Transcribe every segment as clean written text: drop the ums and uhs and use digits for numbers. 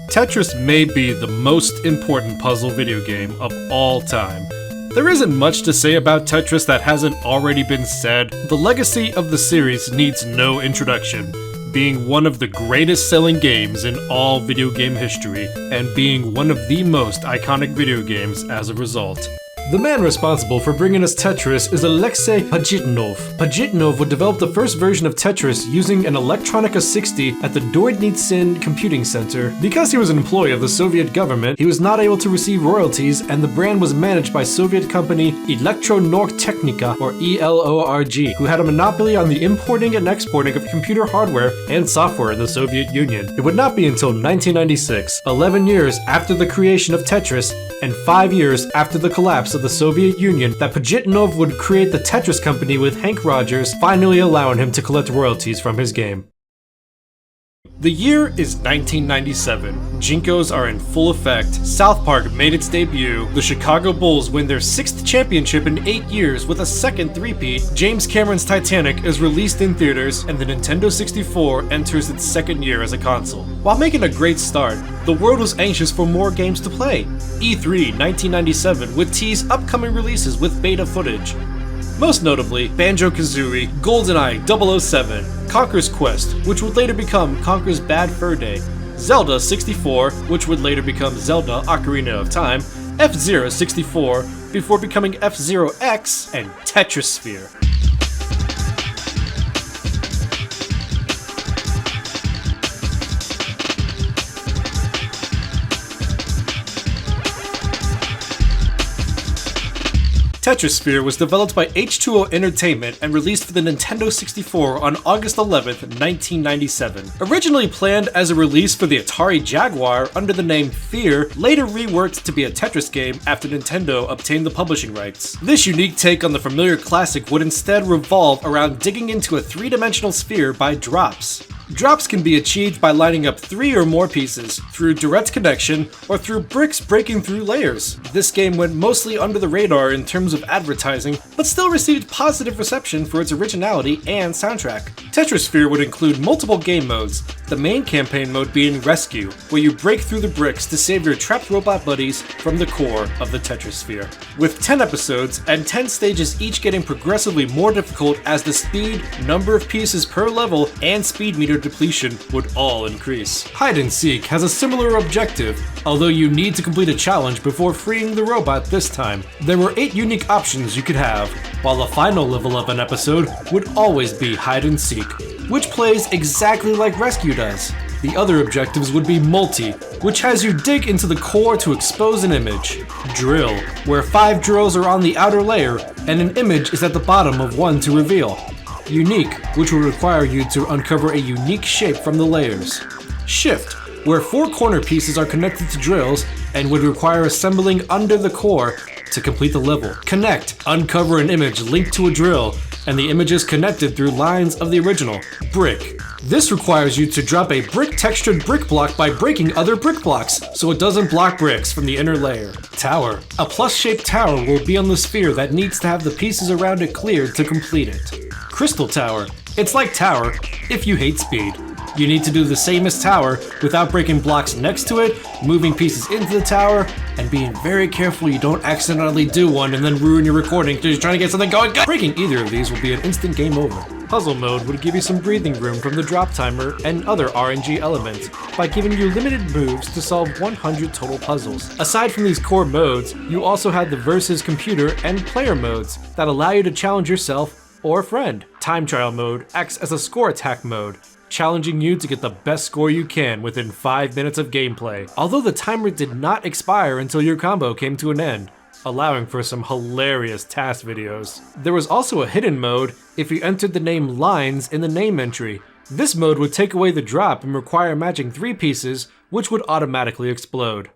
Tetris may be the most important puzzle video game of all time. There isn't much to say about Tetris that hasn't already been said. The legacy of the series needs no introduction, being one of the greatest selling games in all video game history, and being one of the most iconic video games as a result. The man responsible for bringing us Tetris is Alexei Pajitnov. Pajitnov would develop the first version of Tetris using an Electronica 60 at the Dornitsin Computing Center. Because he was an employee of the Soviet government, he was not able to receive royalties, and the brand was managed by Soviet company Elektronorgtechnika, or ELORG, who had a monopoly on the importing and exporting of computer hardware and software in the Soviet Union. It would not be until 1996, 11 years after the creation of Tetris, and 5 years after the collapse of the Soviet Union, that Pajitnov would create the Tetris company with Hank Rogers, finally allowing him to collect royalties from his game. The year is 1997. Jinkos are in full effect. South Park made its debut. The Chicago Bulls win their 6th championship in 8 years with a second three-peat. James Cameron's Titanic is released in theaters, and the Nintendo 64 enters its second year as a console. While making a great start, the world was anxious for more games to play. E3 1997 would tease upcoming releases with beta footage. Most notably, Banjo-Kazooie, GoldenEye 007, Conker's Quest, which would later become Conker's Bad Fur Day, Zelda 64, which would later become Zelda Ocarina of Time, F-Zero 64, before becoming F-Zero X, and Tetrisphere. Tetrisphere was developed by H2O Entertainment and released for the Nintendo 64 on August 11th, 1997. Originally planned as a release for the Atari Jaguar under the name Fear, later reworked to be a Tetris game after Nintendo obtained the publishing rights. This unique take on the familiar classic would instead revolve around digging into a three-dimensional sphere by drops. Drops can be achieved by lining up 3 or more pieces, through direct connection, or through bricks breaking through layers. This game went mostly under the radar in terms of advertising, but still received positive reception for its originality and soundtrack. Tetrisphere would include multiple game modes, the main campaign mode being Rescue, where you break through the bricks to save your trapped robot buddies from the core of the Tetrisphere. With 10 episodes and 10 stages each getting progressively more difficult as the speed, number of pieces per level, and speed meter depletion would all increase. Hide and Seek has a similar objective, although you need to complete a challenge before freeing the robot this time. There were 8 unique options you could have, while the final level of an episode would always be Hide and Seek, which plays exactly like Rescue does. The other objectives would be Multi, which has you dig into the core to expose an image. Drill, where 5 drills are on the outer layer, and an image is at the bottom of one to reveal. Unique, which will require you to uncover a unique shape from the layers. Shift, where 4 corner pieces are connected to drills and would require assembling under the core to complete the level. Connect, uncover an image linked to a drill, and the image is connected through lines of the original. Brick. This requires you to drop a brick-textured brick block by breaking other brick blocks, so it doesn't block bricks from the inner layer. Tower. A plus-shaped tower will be on the sphere that needs to have the pieces around it cleared to complete it. Crystal Tower. It's like Tower, if you hate speed. You need to do the same as Tower without breaking blocks next to it, moving pieces into the tower, and being very careful you don't accidentally do one and then ruin your recording because you're trying to get something going. Breaking either of these will be an instant game over. Puzzle mode would give you some breathing room from the drop timer and other RNG elements by giving you limited moves to solve 100 total puzzles. Aside from these core modes, you also had the versus computer and player modes that allow you to challenge yourself or a friend. Time trial mode acts as a score attack mode, challenging you to get the best score you can within 5 minutes of gameplay, although the timer did not expire until your combo came to an end, allowing for some hilarious task videos. There was also a hidden mode if you entered the name Lines in the name entry. This mode would take away the drop and require matching 3 pieces, which would automatically explode.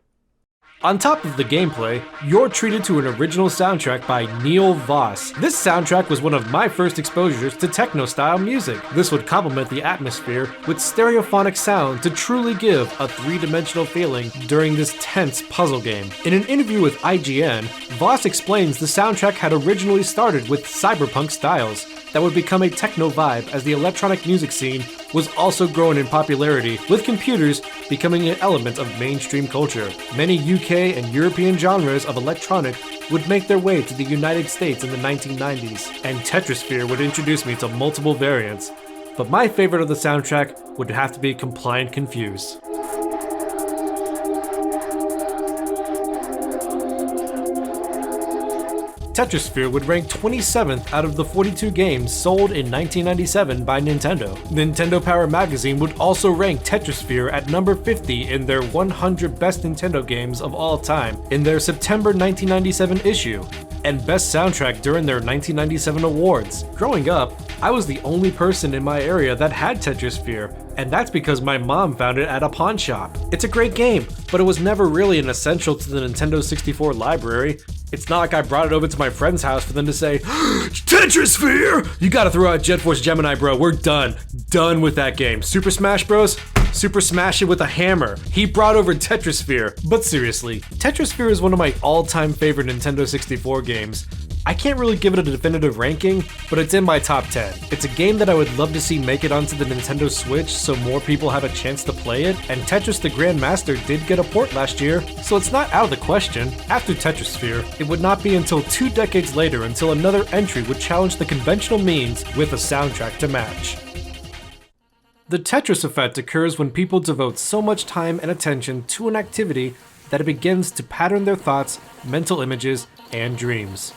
On top of the gameplay, you're treated to an original soundtrack by Neil Voss. This soundtrack was one of my first exposures to techno-style music. This would complement the atmosphere with stereophonic sound to truly give a 3-dimensional feeling during this tense puzzle game. In an interview with IGN, Voss explains the soundtrack had originally started with cyberpunk styles, that would become a techno vibe as the electronic music scene was also growing in popularity, with computers becoming an element of mainstream culture. Many UK and European genres of electronic would make their way to the United States in the 1990s, and Tetrisphere would introduce me to multiple variants. But my favorite of the soundtrack would have to be Compliant Confuse. Tetrisphere would rank 27th out of the 42 games sold in 1997 by Nintendo. Nintendo Power Magazine would also rank Tetrisphere at number 50 in their 100 Best Nintendo Games of All Time in their September 1997 issue, and Best Soundtrack during their 1997 awards. Growing up, I was the only person in my area that had Tetrisphere, and that's because my mom found it at a pawn shop. It's a great game, but it was never really an essential to the Nintendo 64 library. It's not like I brought it over to my friend's house for them to say, Tetrisphere! You gotta throw out Jet Force Gemini, bro. We're done. Done with that game. Super Smash Bros? Super Smash it with a hammer. He brought over Tetrisphere. But seriously, Tetrisphere is one of my all-time favorite Nintendo 64 games. I can't really give it a definitive ranking, but it's in my top 10. It's a game that I would love to see make it onto the Nintendo Switch so more people have a chance to play it, and Tetris the Grandmaster did get a port last year, so it's not out of the question. After Tetrisphere, it would not be until 2 decades later until another entry would challenge the conventional means with a soundtrack to match. The Tetris effect occurs when people devote so much time and attention to an activity that it begins to pattern their thoughts, mental images, and dreams.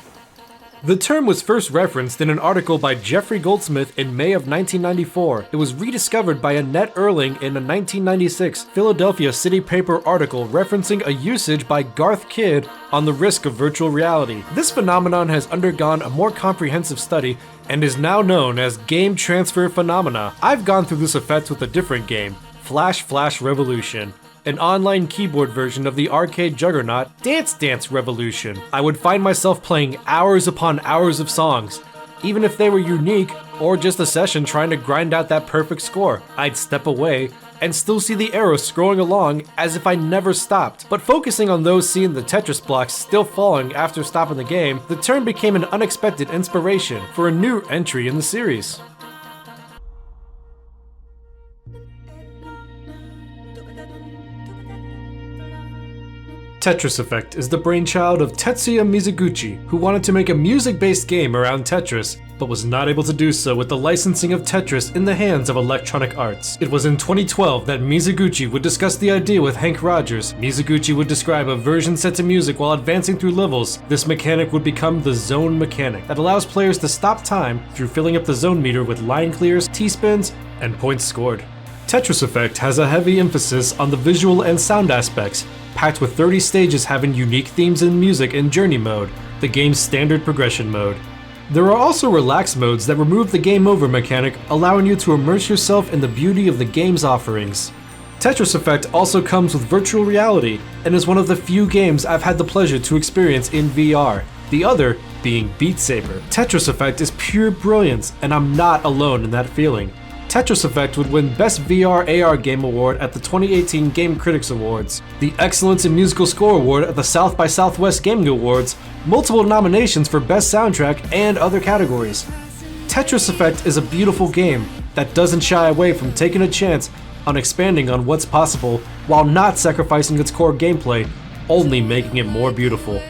The term was first referenced in an article by Jeffrey Goldsmith in May of 1994. It was rediscovered by Annette Erling in a 1996 Philadelphia City Paper article referencing a usage by Garth Kidd on the risk of virtual reality. This phenomenon has undergone a more comprehensive study and is now known as game transfer phenomena. I've gone through this effect with a different game, Flash Revolution, an online keyboard version of the arcade juggernaut Dance Dance Revolution. I would find myself playing hours upon hours of songs, even if they were unique or just a session trying to grind out that perfect score. I'd step away and still see the arrows scrolling along as if I never stopped. But focusing on those seeing the Tetris blocks still falling after stopping the game, the term became an unexpected inspiration for a new entry in the series. Tetris Effect is the brainchild of Tetsuya Mizuguchi, who wanted to make a music-based game around Tetris, but was not able to do so with the licensing of Tetris in the hands of Electronic Arts. It was in 2012 that Mizuguchi would discuss the idea with Hank Rogers. Mizuguchi would describe a version set to music while advancing through levels. This mechanic would become the zone mechanic that allows players to stop time through filling up the zone meter with line clears, T-spins, and points scored. Tetris Effect has a heavy emphasis on the visual and sound aspects, packed with 30 stages having unique themes and music in Journey Mode, the game's standard progression mode. There are also relaxed modes that remove the game over mechanic, allowing you to immerse yourself in the beauty of the game's offerings. Tetris Effect also comes with virtual reality, and is one of the few games I've had the pleasure to experience in VR, the other being Beat Saber. Tetris Effect is pure brilliance, and I'm not alone in that feeling. Tetris Effect would win Best VR AR Game Award at the 2018 Game Critics Awards, the Excellence in Musical Score Award at the South by Southwest Gaming Awards, multiple nominations for Best Soundtrack, and other categories. Tetris Effect is a beautiful game that doesn't shy away from taking a chance on expanding on what's possible while not sacrificing its core gameplay, only making it more beautiful.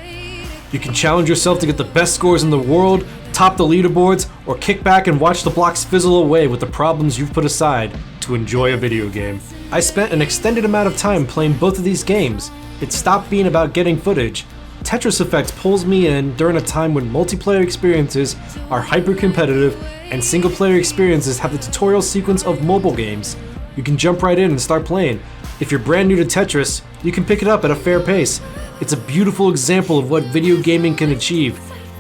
You can challenge yourself to get the best scores in the world, top the leaderboards, or kick back and watch the blocks fizzle away with the problems you've put aside to enjoy a video game. I spent an extended amount of time playing both of these games. It stopped being about getting footage. Tetris Effect pulls me in during a time when multiplayer experiences are hyper-competitive and single-player experiences have the tutorial sequence of mobile games. You can jump right in and start playing. If you're brand new to Tetris, you can pick it up at a fair pace. It's a beautiful example of what video gaming can achieve.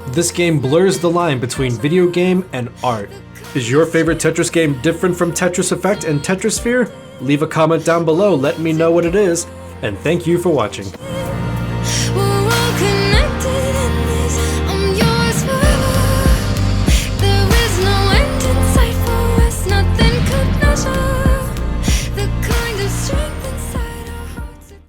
This game blurs the line between video game and art. Is your favorite Tetris game different from Tetris Effect and Tetrisphere? Leave a comment down below letting me know what it is, and thank you for watching.